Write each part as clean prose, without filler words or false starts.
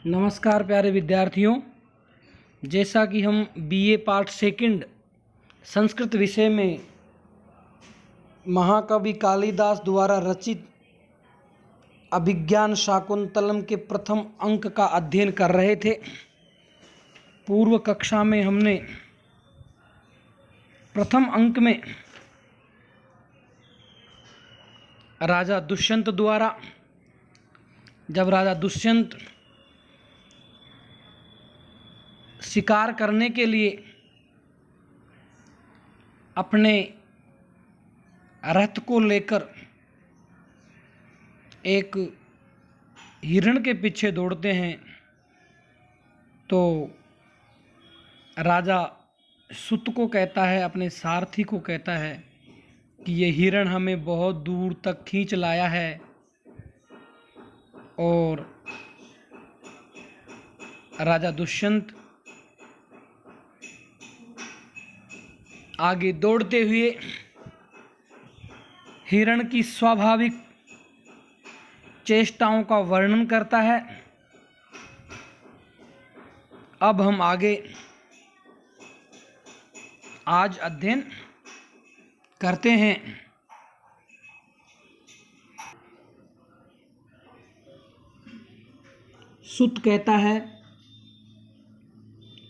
नमस्कार प्यारे विद्यार्थियों। जैसा कि हम बीए पार्ट सेकंड संस्कृत विषय में महाकवि कालिदास द्वारा रचित अभिज्ञान शाकुंतलम के प्रथम अंक का अध्ययन कर रहे थे। पूर्व कक्षा में हमने प्रथम अंक में राजा दुष्यंत द्वारा, जब राजा दुष्यंत शिकार करने के लिए अपने रथ को लेकर एक हिरण के पीछे दौड़ते हैं, तो राजा सुत को कहता है, अपने सारथी को कहता है कि ये हिरण हमें बहुत दूर तक खींच लाया है और राजा दुष्यंत आगे दौड़ते हुए हिरण की स्वाभाविक चेष्टाओं का वर्णन करता है। अब हम आगे आज अध्ययन करते हैं। सुत कहता है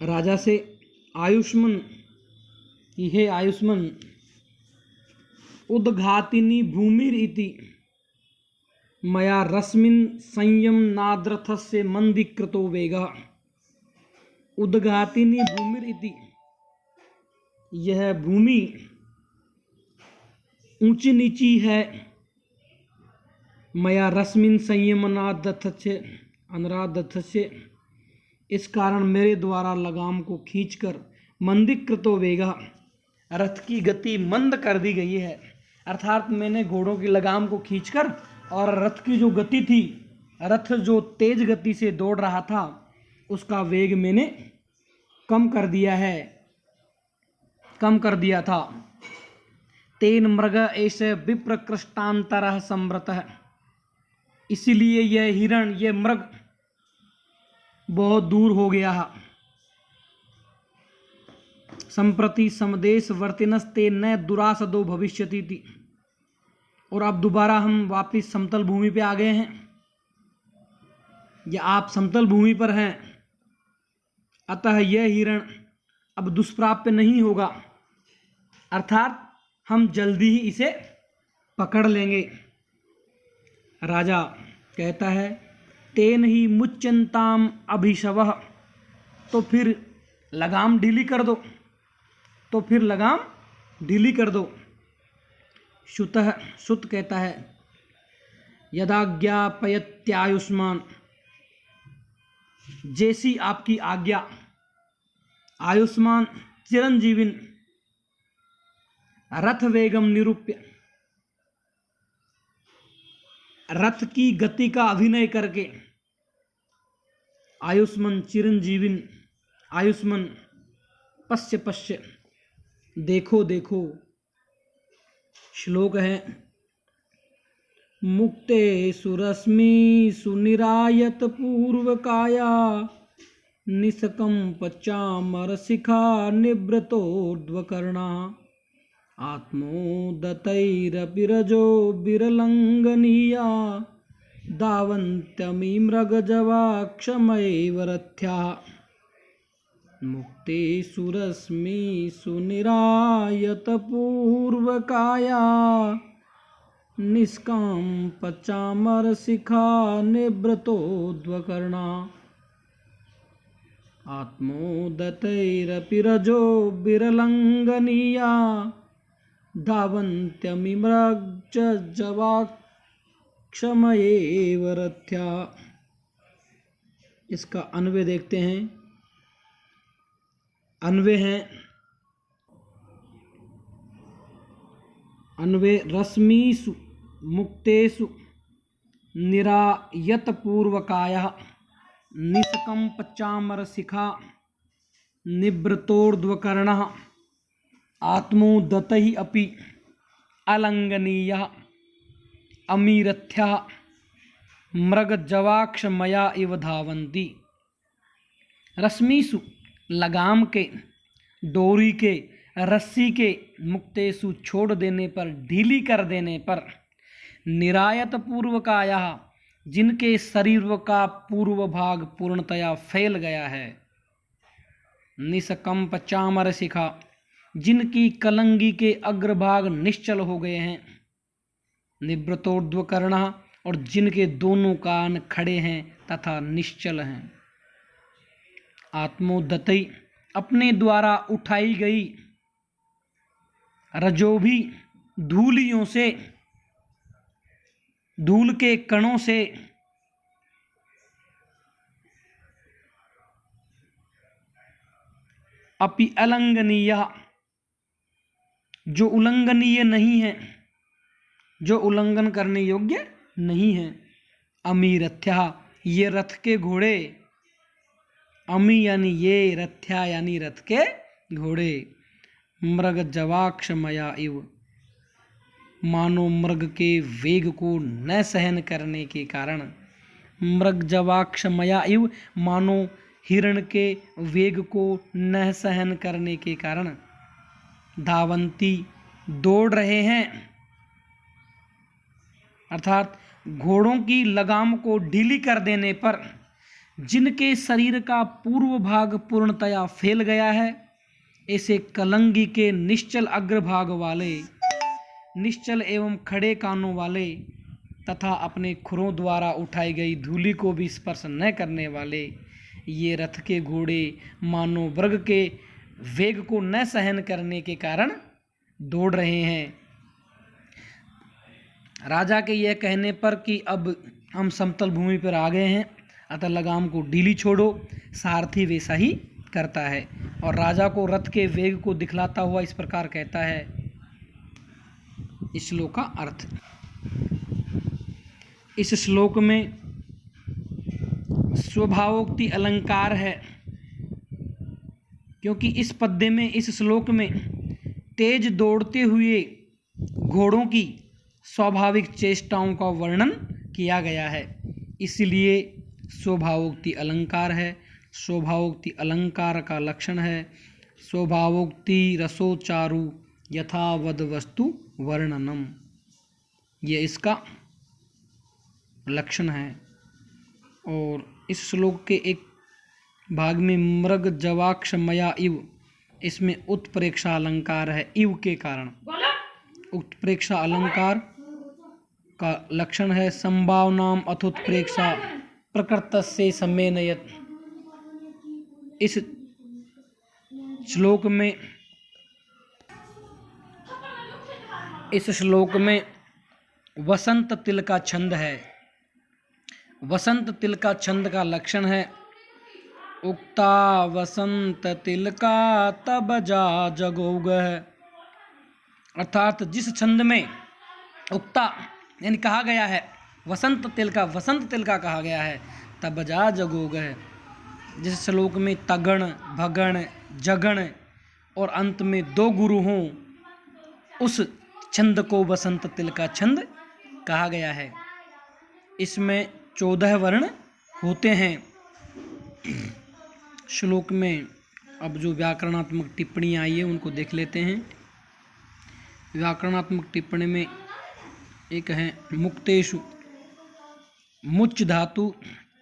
राजा से, आयुष्मन, हे आयुष्मन, उद्घातिनी भूमिर इति मया रश्मिन संयम नाद्रथस्य मंदीकृतो वेगः। उद्घातिनी भूमिर इति, यह भूमि ऊंची नीची है। मया रश्मिन संयम अनाद्रथस्य, इस कारण मेरे द्वारा लगाम को खींचकर मंदीकृतो वेगः, रथ की गति मंद कर दी गई है। अर्थात मैंने घोड़ों की लगाम को खींचकर और रथ की जो गति थी, रथ जो तेज गति से दौड़ रहा था, उसका वेग मैंने कम कर दिया था। तेन मृग ऐसे विप्रकृष्टांतरः संवृतः, इसीलिए यह हिरण, यह मृग बहुत दूर हो गया। संप्रति समदेश वर्तिनस्ते न दुरासदो भविष्यति थी, और अब दोबारा हम वापिस समतल भूमि पे आ गए हैं, या आप समतल भूमि पर हैं। अतः यह हिरण अब दुष्प्राप्य नहीं होगा, अर्थात हम जल्दी ही इसे पकड़ लेंगे। राजा कहता है, तेन ही मुच्यंताम अभिशवः, तो फिर लगाम ढीली कर दो। सुत कहता है, यदाज्ञापयत्यायुष्मान, जैसी आपकी आज्ञा। आयुष्मान चिरंजीविन रथ वेगम निरूप्य, रथ की गति का अभिनय करके। आयुष्मान चिरंजीविन, आयुष्मान पश्य, देखो। श्लोक है, मुक्ते सुरश्मि सुनिरायत पूर्वकाया निष्कंप चामर शिखा निवृतोर्ध्वकर्णा आत्मोदतैरपिरजो विरलंघनीया धावन्त्यमी मृगजवाक्षमैव रथ्या। मुक्ते सुरश्मि सुनिरायत पूर्वकाया निष्काम चामर शिखा निवृतोर्ध्वकर्णा आत्मोदतैरपिरजो विरलंघनीया धावन्त्यमी मृगजवाक्षमैव रथ्या। इसका अन्वय देखते हैं। अन्वय रश्मिषु मुक्तेषु निरायत पूर्वकायः निष्कंप चामर शिखा निवृतोर्ध्वकर्णः आत्मोदतैः अपि अलंघनीयः अमीरथ्यः मृगजवाक्षमया इव धावन्ति। रश्मिसु लगाम के, डोरी के, रस्सी के, मुक्तेषु छोड़ देने पर, ढीली कर देने पर, निरायत पूर्वकायः जिनके शरीर का पूर्व भाग पूर्णतया फैल गया है, निष्कंप चामर शिखा जिनकी कलंगी के अग्रभाग निश्चल हो गए हैं, निवृतोर्ध्व कर्णः और जिनके दोनों कान खड़े हैं तथा निश्चल हैं, आत्मोदतई अपने द्वारा उठाई गई, रजोभी धूलियों से, धूल के कणों से, अपि अलंघनीय जो उल्लंघनीय नहीं है, जो उल्लंघन करने योग्य नहीं है, अमीरथ्या ये रथ के घोड़े, अमी यानी ये, रथ्या यानी रथ के घोड़े, मृग जवाक्षमया इव मानो मृग के वेग को न सहन करने के कारण, मृग जवाक्षमया इव मानो हिरण के वेग को न सहन करने के कारण, धावंती दौड़ रहे हैं, अर्थात घोड़ों की लगाम को ढीली कर देने पर जिनके शरीर का पूर्व भाग पूर्णतया फैल गया है, ऐसे कलंगी के निश्चल अग्रभाग वाले, निश्चल एवं खड़े कानों वाले तथा अपने खुरों द्वारा उठाई गई धूलि को भी स्पर्श न करने वाले ये रथ के घोड़े मानो मृग के वेग को न सहन करने के कारण दौड़ रहे हैं। राजा के यह कहने पर कि अब हम समतल भूमि पर आ गए हैं, अतः लगाम को ढीली छोड़ो, सारथी वैसा ही करता है और राजा को रथ के वेग को दिखलाता हुआ इस प्रकार कहता है। इस श्लोक का अर्थ, इस श्लोक में स्वभावोक्ति अलंकार है, क्योंकि इस पद्य में, इस श्लोक में तेज दौड़ते हुए घोड़ों की स्वाभाविक चेष्टाओं का वर्णन किया गया है, इसलिए स्वभावोक्ति अलंकार है। स्वभावोक्ति अलंकार का लक्षण है स्वभावोक्ति रसोचारु यथावद वस्तु वर्णनम, ये इसका लक्षण है। और इस श्लोक के एक भाग में मृग जवाक्षमया इव, इसमें उत्प्रेक्षा अलंकार है इव के कारण। उत्प्रेक्षा अलंकार का लक्षण है संभावनाम अथुत्प्रेक्षा प्रकृतस्य सम्मेनयत। इस श्लोक में वसंत तिल का छंद है। वसंत तिल का छंद का लक्षण है उक्ता वसंत तिल का तब जा जगोग, अर्थात जिस छंद में उक्ता यानी कहा गया है, वसंत तिल का कहा गया है, तब जा जगोग है। जिस श्लोक में तगण, भगण, जगण और अंत में दो गुरु हों, उस छंद को वसंत तिल का छंद कहा गया है। इसमें 14 वर्ण होते हैं। श्लोक में अब जो व्याकरणात्मक टिप्पणी आई है उनको देख लेते हैं। व्याकरणात्मक टिप्पणी में एक है मुक्तेषु, मुच धातु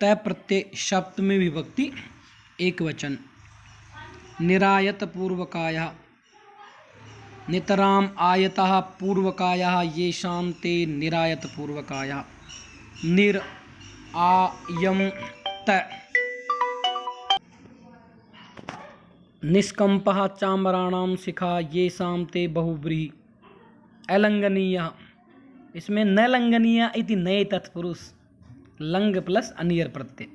तय प्रत्यय सप्तमी विभक्ति एक वचन, निरायत पूर्वकायः नितराम आयतः पूर्वकायः येषां ते निरायत पूर्वकायः, निर आयम त निष्कंपः चामराणां शिखा येषां ते बहुव्रीहि, अलंघनीय, इसमें न लंघनीय इति नए तत्पुरुष, लंग प्लस अनियर प्रत्यय।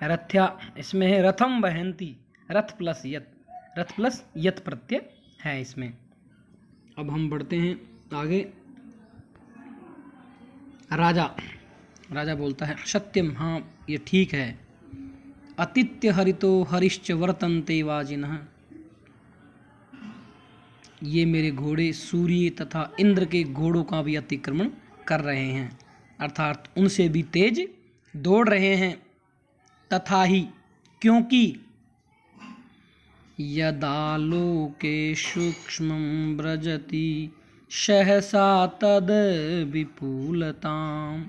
रथ्या, इसमें है रथम वहंती, रथ प्लस यत प्रत्यय है इसमें। अब हम बढ़ते हैं आगे। राजा बोलता है सत्यम, हाँ ये ठीक है, अतिथ्य हरितो हरिश्च वर्तन्ते वाजिनः, ये मेरे घोड़े सूर्य तथा इंद्र के घोड़ों का भी अतिक्रमण कर रहे हैं, अर्थात उनसे भी तेज दौड़ रहे हैं। तथा ही क्योंकि यदालोके सूक्ष्मं व्रजति सहसा तद् विपुलताम्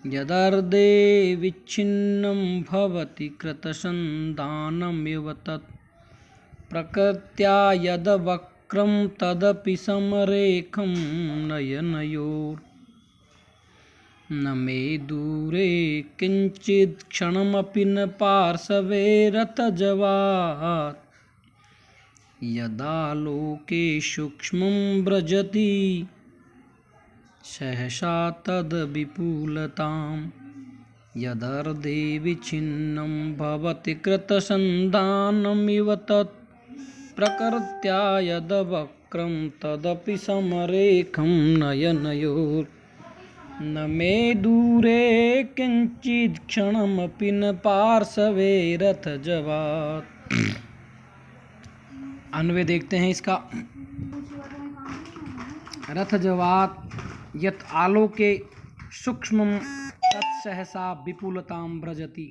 यदर्धे विच्छिन्नं भवति कृतसन्धानमिव तत् प्रकृत्या यद्वक्रं तदपि समरेखं नयनयोर् न मे दूरे किंचित् क्षणमपि न पार्श्वे रथजवात् यदालोके सूक्ष्मं व्रजति सहसा तद् विपुलताम् यदर्धे विच्छिन्नं भवति कृतसन्धानमिव तत् प्रकृत्या यद्वक्रं तदपि समरेखं नयनयोर् न मे दूरे किंचित् क्षणमपि न पार्श्वे रथजवात्। अन्वय देखते हैं इसका। रथजवात् यत् आलोके सूक्ष्मं तत्सहसा विपुलतां व्रजति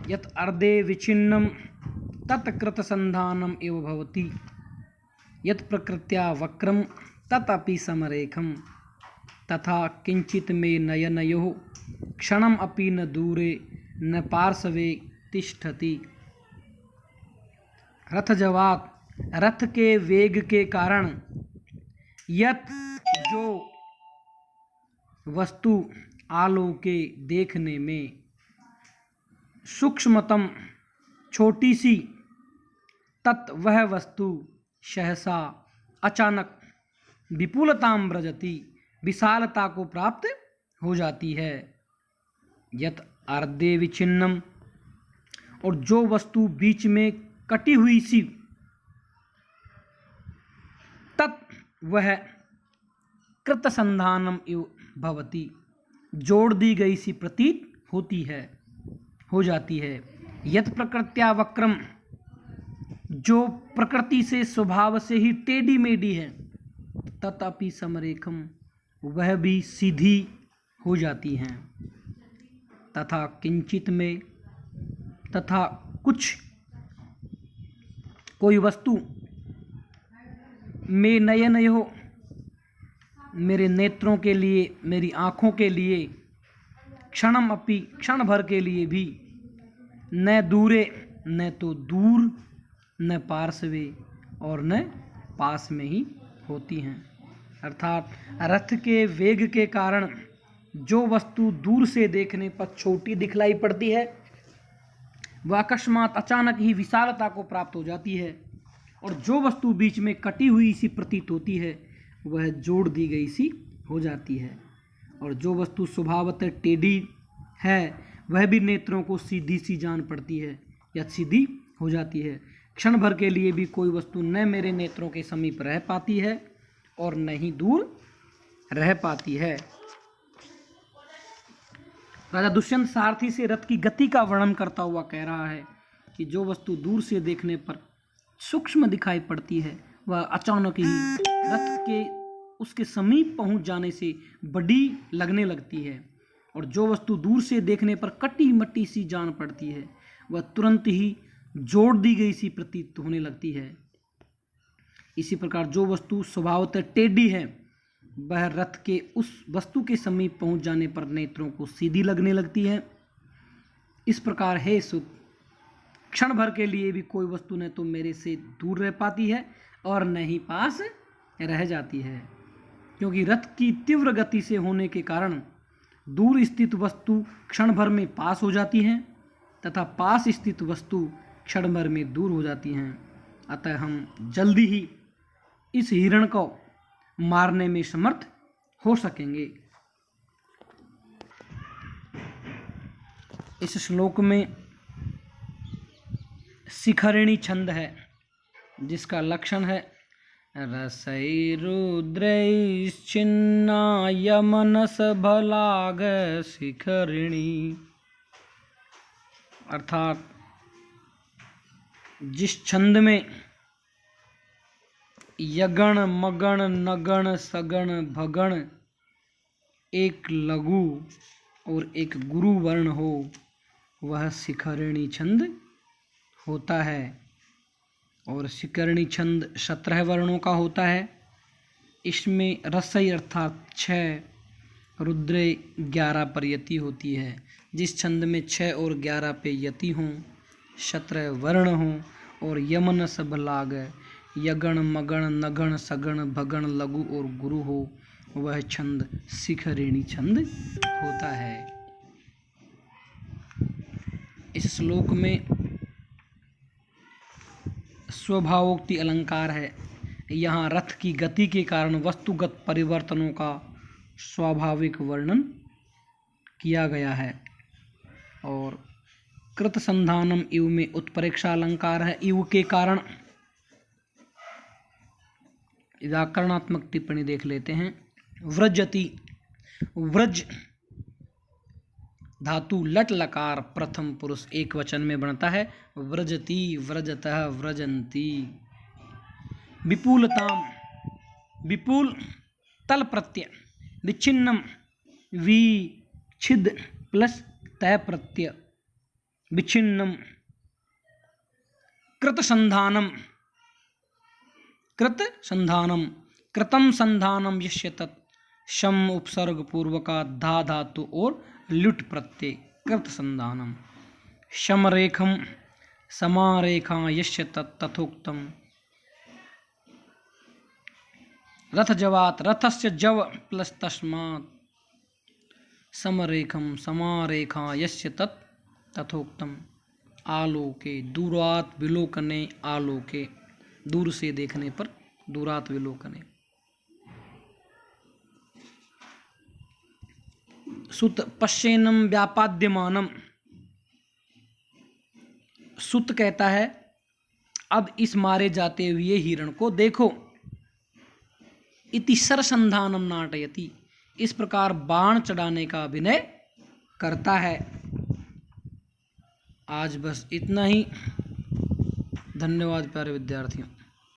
यत् अर्धे विच्छिन्नं तत् कृतसन्धानम् एव भवति यत् प्रकृत्या वक्रं तत् अपि समरेखं तथा किंचित् मे नयनयोः क्षणम् अपि न दूरे न पार्श्वे तिष्ठति। रथजवात् रथ के वेग के कारण यत् जो वस्तु आलोके देखने में सूक्ष्मतम छोटी सी तत् वह वस्तु सहसा अचानक विपुलतां व्रजति विशालता को प्राप्त हो जाती है। यत् अर्धे विच्छिन्नम और जो वस्तु बीच में कटी हुई सी तत् वह कृतसंधानम इव भवति जोड़ दी गई सी प्रतीत होती है हो जाती है। यत् प्रकृत्या वक्रम जो प्रकृति से स्वभाव से ही टेढ़ी मेढ़ी है तथापि समरेखम वह भी सीधी हो जाती हैं। तथा किंचित में तथा कुछ कोई वस्तु में नयनयोः मेरे नेत्रों के लिए मेरी आँखों के लिए क्षणम अपि क्षण भर के लिए भी न दूरे न तो दूर न पार्श्वे और न पास में ही होती हैं। अर्थात रथ के वेग के कारण जो वस्तु दूर से देखने पर छोटी दिखलाई पड़ती है वह अकस्मात अचानक ही विशालता को प्राप्त हो जाती है और जो वस्तु बीच में कटी हुई सी प्रतीत होती है वह जोड़ दी गई सी हो जाती है और जो वस्तु स्वभावतः टेढ़ी है वह भी नेत्रों को सीधी सी जान पड़ती है या सीधी हो जाती है। क्षण भर के लिए भी कोई वस्तु न मेरे नेत्रों के समीप रह पाती है और न ही दूर रह पाती है। राजा दुष्यंत सारथी से रथ की गति का वर्णन करता हुआ कह रहा है कि जो वस्तु दूर से देखने पर सूक्ष्म दिखाई पड़ती है वह अचानक ही रथ के उसके समीप पहुंच जाने से बड़ी लगने लगती है और जो वस्तु दूर से देखने पर कटी मट्टी सी जान पड़ती है वह तुरंत ही जोड़ दी गई सी प्रतीत होने लगती है। इसी प्रकार जो वस्तु स्वभावतः टेढ़ी है वह रथ के उस वस्तु के समीप पहुंच जाने पर नेत्रों को सीधी लगने लगती है। इस प्रकार हे सुत, क्षण भर के लिए भी कोई वस्तु न तो मेरे से दूर रह पाती है और न ही पास रह जाती है, क्योंकि रथ की तीव्र गति से होने के कारण दूर स्थित वस्तु क्षण भर में पास हो जाती हैं तथा पास स्थित वस्तु क्षण भर में दूर हो जाती हैं। अतः हम जल्दी ही इस हिरण को मारने में समर्थ हो सकेंगे। इस श्लोक में शिखरिणी छंद है जिसका लक्षण है रसैरुद्रैश्चिन्नाय मनस भलाग शिखरिणी। अर्थात जिस छंद में यगण मगण नगण सगण भगण एक लघु और एक गुरु वर्ण हो वह शिखरिणी छंद होता है। और शिखरिणी छंद 17 वर्णों का होता है। इसमें रसई अर्थात 6, रुद्रे 11 पर यति होती है। जिस छंद में 6 और 11 पे यति हों, 17 वर्ण हों और यमन सब लाग, यगण मगण नगण सगण भगण लघु और गुरु हो, वह छंद शिखरिणी छंद होता है। इस श्लोक में स्वभावोक्ति अलंकार है। यहाँ रथ की गति के कारण वस्तुगत परिवर्तनों का स्वाभाविक वर्णन किया गया है। और कृत संधानम इव में उत्प्रेक्षा अलंकार है। इव के कारण व्याकरणात्मक टिप्पणी देख लेते हैं। व्रजति, व्रज धातु लट लकार प्रथम पुरुष एक वचन में बनता है। व्रजति, व्रजतः, व्रजंती। विपुलताम, विपुल तल प्रत्यय, विच्छिन्नम विच्छिद प्लस तय प्रत्यय, विच्छिन्नम। कृत संधानम, कृत संधानम, कृतम संधानम यस्य तत्, शम उपसर्ग पूर्वका धा धातु और लुट प्रत्यय, कृत संधानम। शमरेखम समारेखा यस्य तत् तथोक्तम। रथ जवात, रथस्य जव प्लस तस्मात्, समरेखम समारेखा यस्य तत् तथोक्तम। आलोके, दूरात विलोकने, आलोके दूर से देखने पर, दूरात विलोकने। सुत पश्येनम व्यापाद्यमानम, सुत कहता है अब इस मारे जाते हुए हिरण को देखो। इति सरसंधानम नाटयति, इस प्रकार बाण चढ़ाने का अभिनय करता है। आज बस इतना ही। धन्यवाद प्यारे विद्यार्थियों।